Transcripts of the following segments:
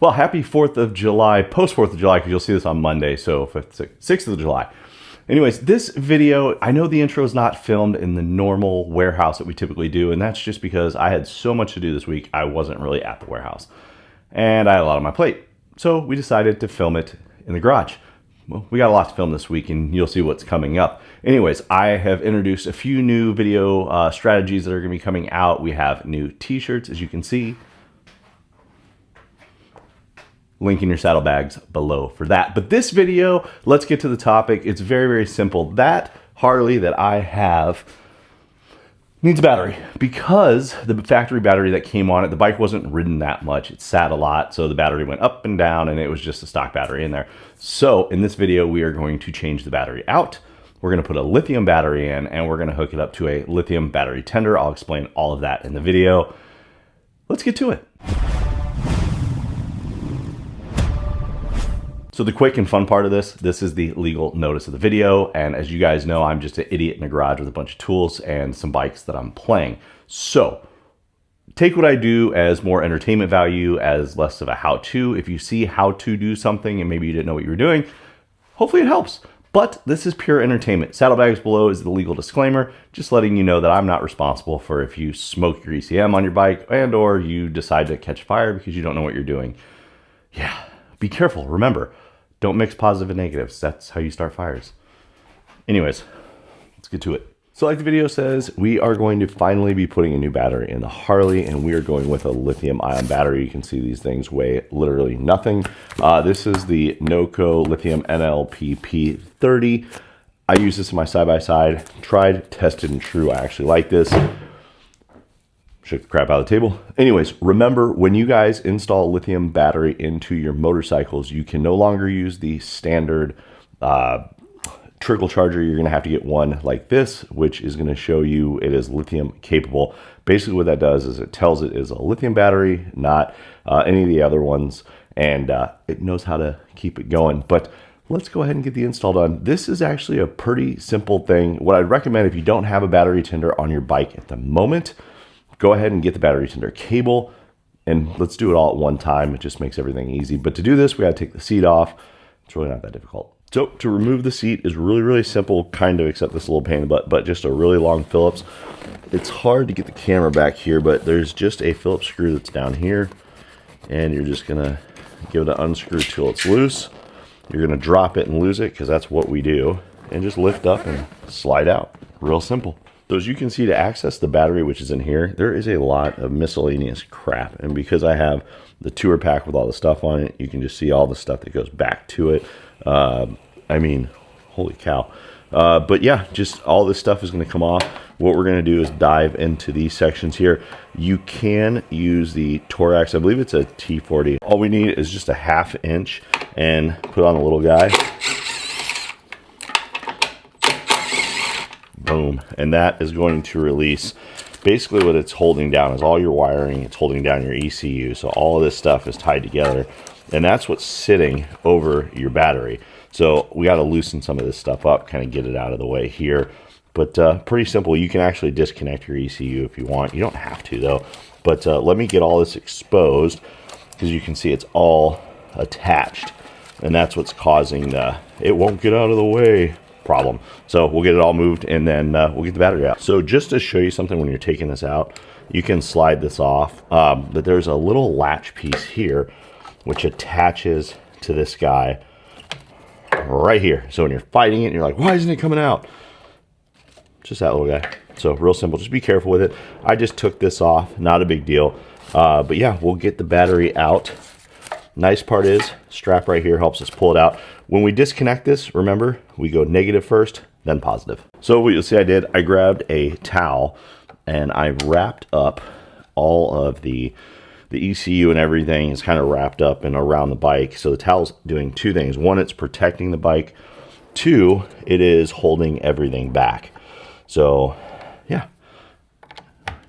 Well, happy 4th of July, post 4th of July, because you'll see this on Monday, so 6th of July. Anyways, this video, I know the intro is not filmed in the normal warehouse that we typically do, and that's just because I had so much to do this week, I wasn't really at the warehouse. And I had a lot on my plate. So we decided to film it in the garage. Well, we got a lot to film this week, and you'll see what's coming up. Anyways, I have introduced a few new video strategies that are going to be coming out. We have new t-shirts, as you can see. Link in your saddlebags below for that. But this video, let's get to the topic. It's very, very simple. That Harley that I have needs a battery because the factory battery that came on it, the bike wasn't ridden that much. It sat a lot, so the battery went up and down, and it was just a stock battery in there. So in this video, we are going to change the battery out. We're going to put a lithium battery in, and we're going to hook it up to a lithium battery tender. I'll explain all of that in the video. Let's get to it. So the quick and fun part of this is the legal notice of the video. And as you guys know, I'm just an idiot in a garage with a bunch of tools and some bikes that I'm playing. So take what I do as more entertainment value, as less of a how-to. If you see how to do something and maybe you didn't know what you were doing, hopefully it helps. But this is pure entertainment. Saddlebags below is the legal disclaimer, just letting you know that I'm not responsible for if you smoke your ECM on your bike and or you decide to catch fire because you don't know what you're doing. Yeah, be careful. Remember, don't mix positive and negatives. That's how you start fires. Anyways, let's get to it. So like the video says, we are going to finally be putting a new battery in the Harley, and we are going with a lithium ion battery. You can see these things weigh literally nothing. This is the NOCO Lithium NLP30. I use this in my side-by-side. Tried, tested, and true. I actually like this. Shook the crap out of the table. Anyways, remember when you guys install a lithium battery into your motorcycles, you can no longer use the standard trickle charger. You're going to have to get one like this, which is going to show you it is lithium capable. Basically what that does is it tells it is a lithium battery, not any of the other ones, and it knows how to keep it going. But let's go ahead and get the install done. This is actually a pretty simple thing. What I'd recommend if you don't have a battery tender on your bike at the moment, go ahead and get the battery tender cable, and let's do it all at one time. It just makes everything easy. But to do this, we got to take the seat off. It's really not that difficult. So to remove the seat is really, really simple, kind of, except this little pain in the butt, but just a really long Phillips. It's hard to get the camera back here, but there's just a Phillips screw that's down here, and you're just gonna give it an unscrew till it's loose. You're gonna drop it and lose it, because that's what we do, and just lift up and slide out. Real simple. So as you can see, to access the battery, which is in here, there is a lot of miscellaneous crap. And because I have the tour pack with all the stuff on it, you can just see all the stuff that goes back to it. I mean, holy cow. But yeah, just all this stuff is going to come off. What we're going to do is dive into these sections here. You can use the Torax. I believe it's a T40. All we need is just a 1/2 inch and put on the little guy. Boom. And that is going to release, basically what it's holding down is all your wiring. It's holding down your ECU. So all of this stuff is tied together, and that's what's sitting over your battery. So we got to loosen some of this stuff up, kind of get it out of the way here. But pretty simple. You can actually disconnect your ECU if you want. You don't have to though. But let me get all this exposed, because you can see it's all attached, and that's what's causing the it won't get out of the way problem. So we'll get it all moved, and then we'll get the battery out. So just to show you something, when you're taking this out, you can slide this off, but there's a little latch piece here which attaches to this guy right here. So when you're fighting it and you're like, why isn't it coming out? Just that little guy. So real simple. Just be careful with it. I just took this off, not a big deal. But yeah, we'll get the battery out. Nice part is, strap right here helps us pull it out. When we disconnect this, remember, we go negative first, then positive. So what you'll see I did, I grabbed a towel and I wrapped up all of the ECU and everything is kind of wrapped up and around the bike. So the towel's doing two things. One, it's protecting the bike. Two, it is holding everything back. So yeah.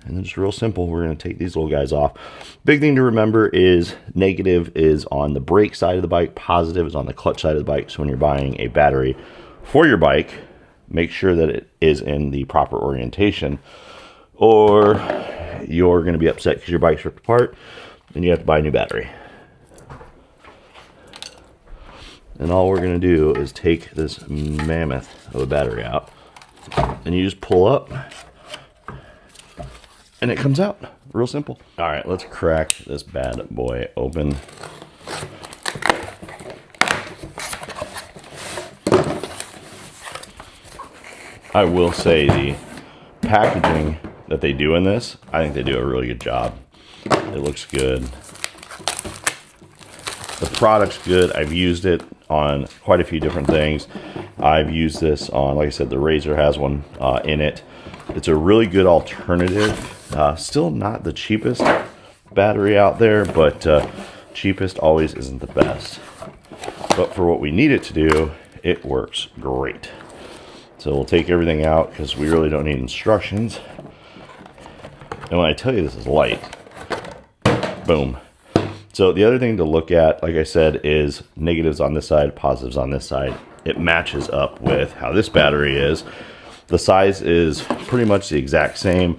And then just real simple, we're going to take these little guys off. Big thing to remember is negative is on the brake side of the bike, positive is on the clutch side of the bike. So when you're buying a battery for your bike, make sure that it is in the proper orientation, or you're going to be upset because your bike's ripped apart and you have to buy a new battery. And all we're gonna do is take this mammoth of a battery out, and you just pull up, and it comes out. Real simple. All right, let's crack this bad boy open. I will say the packaging that they do in this, I think they do a really good job. It looks good. The product's good. I've used it on quite a few different things. I've used this on, like I said, the Razor has one in it. It's a really good alternative. Still not the cheapest battery out there, but cheapest always isn't the best. But for what we need it to do, it works great. So we'll take everything out because we really don't need instructions. And when I tell you this is light, boom. So the other thing to look at, like I said, is negatives on this side, positives on this side. It matches up with how this battery is. The size is pretty much the exact same,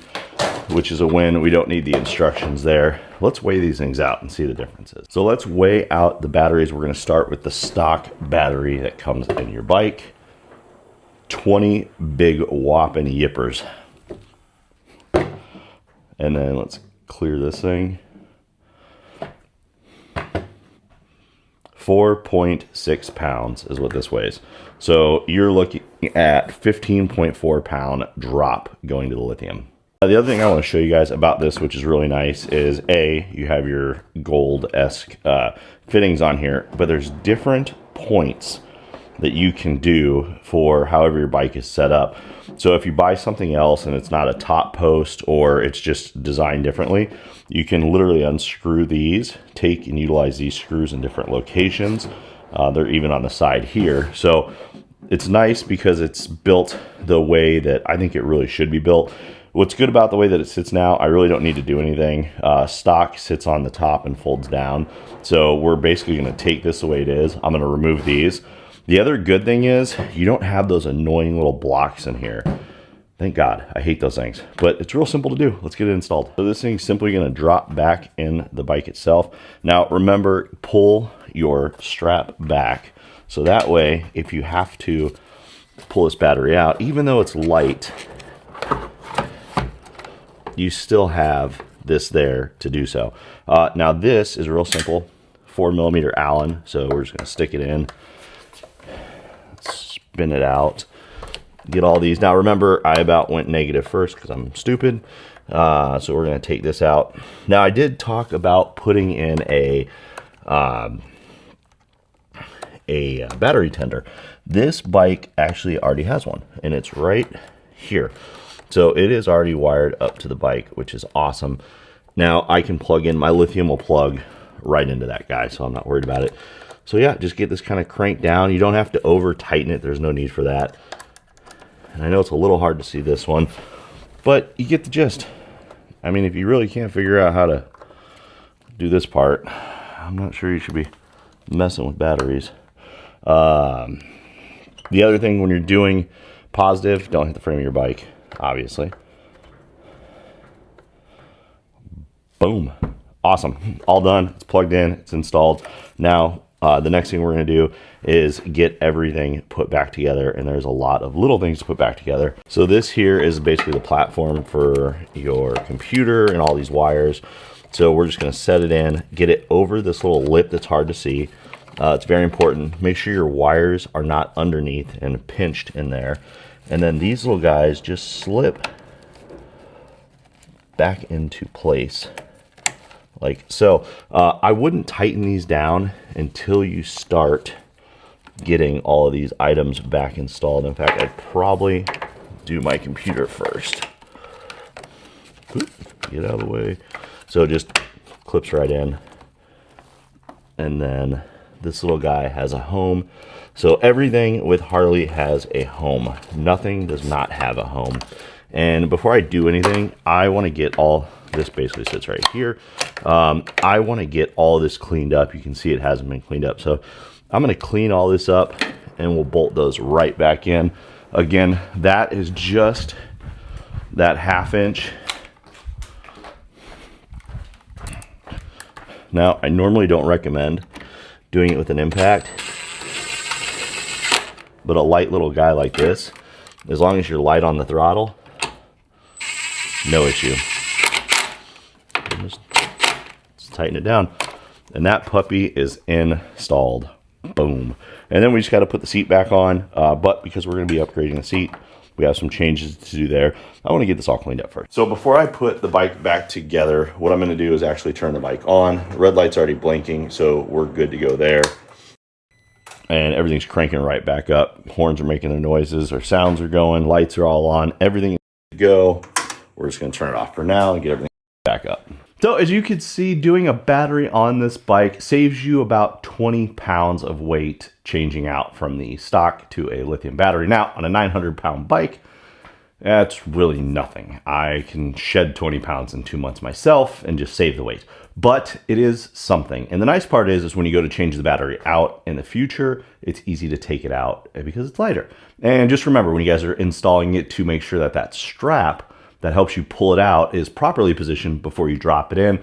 which is a win. We don't need the instructions there. Let's weigh these things out and see the differences. So let's weigh out the batteries. We're gonna start with the stock battery that comes in your bike. 20 big whopping yippers. And then let's clear this thing. 4.6 pounds is what this weighs. So you're looking at 15.4 pound drop going to the lithium. The other thing I want to show you guys about this, which is really nice, is you have your gold-esque fittings on here, but there's different points that you can do for however your bike is set up. So if you buy something else and it's not a top post or it's just designed differently, you can literally unscrew these, take and utilize these screws in different locations. They're even on the side here. So it's nice because it's built the way that I think it really should be built. What's good about the way that it sits now, I really don't need to do anything. Stock sits on the top and folds down. So we're basically gonna take this the way it is. I'm gonna remove these. The other good thing is you don't have those annoying little blocks in here. Thank God. I hate those things, but it's real simple to do. Let's get it installed. So this thing's simply going to drop back in the bike itself. Now remember, pull your strap back. So that way, if you have to pull this battery out, even though it's light, you still have this there to do so. Now this is real simple, 4mm Allen. So we're just going to stick it in. Spin it out, get all these. Now remember, I about went negative first because I'm stupid. So we're going to take this out. Now I did talk about putting in a battery tender. This bike actually already has one, and it's right here. So it is already wired up to the bike, which is awesome. Now I can plug in, my lithium will plug right into that guy, so I'm not worried about it. So yeah, just get this kind of cranked down. You don't have to over tighten it. There's no need for that. And I know it's a little hard to see this one, but you get the gist. I mean, if you really can't figure out how to do this part, I'm not sure you should be messing with batteries. The other thing, when you're doing positive, don't hit the frame of your bike, obviously. Boom. Awesome. All done. It's plugged in. It's installed. Now, the next thing we're going to do is get everything put back together, and there's a lot of little things to put back together. So this here is basically the platform for your computer and all these wires. So we're just going to set it in, get it over this little lip that's hard to see. It's very important. Make sure your wires are not underneath and pinched in there. And then these little guys just slip back into place. Like so. I wouldn't tighten these down until you start getting all of these items back installed. In fact, I'd probably do my computer first. Oop, get out of the way. So it just clips right in. And then this little guy has a home. So everything with Harley has a home. Nothing does not have a home. And before I do anything, I want to get all, this basically sits right here. I want to get all this cleaned up. You can see it hasn't been cleaned up. So I'm going to clean all this up and we'll bolt those right back in. Again, that is just that 1/2 inch. Now, I normally don't recommend doing it with an impact, but a light little guy like this, as long as you're light on the throttle, no issue. Just tighten it down. And that puppy is installed. Boom. And then we just got to put the seat back on. But because we're going to be upgrading the seat, we have some changes to do there. I want to get this all cleaned up first. So before I put the bike back together, what I'm going to do is actually turn the bike on. The red light's already blinking, so we're good to go there. And everything's cranking right back up. Horns are making their noises, our sounds are going, lights are all on, everything is good to go. We're just going to turn it off for now and get everything back up. So as you can see, doing a battery on this bike saves you about 20 pounds of weight changing out from the stock to a lithium battery. Now, on a 900-pound bike, that's really nothing. I can shed 20 pounds in 2 months myself and just save the weight. But it is something. And the nice part is when you go to change the battery out in the future, it's easy to take it out because it's lighter. And just remember, when you guys are installing it, to make sure that that strap that helps you pull it out is properly positioned before you drop it in.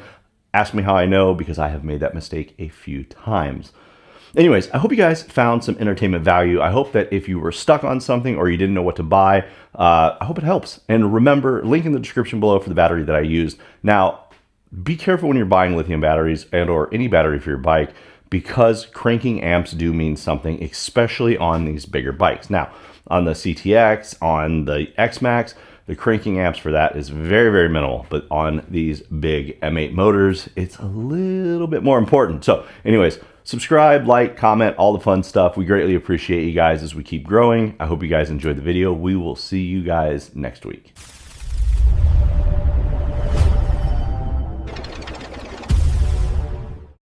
Ask me how I know, because I have made that mistake a few times. Anyways, I hope you guys found some entertainment value. I hope that if you were stuck on something or you didn't know what to buy, I hope it helps. And remember, link in the description below for the battery that I used. Now, be careful when you're buying lithium batteries and or any battery for your bike, because cranking amps do mean something, especially on these bigger bikes. Now, on the CTX, on the X-Max, the cranking amps for that is very, very minimal, but on these big M8 motors, it's a little bit more important. So anyways, subscribe, like, comment, all the fun stuff. We greatly appreciate you guys as we keep growing. I hope you guys enjoyed the video. We will see you guys next week.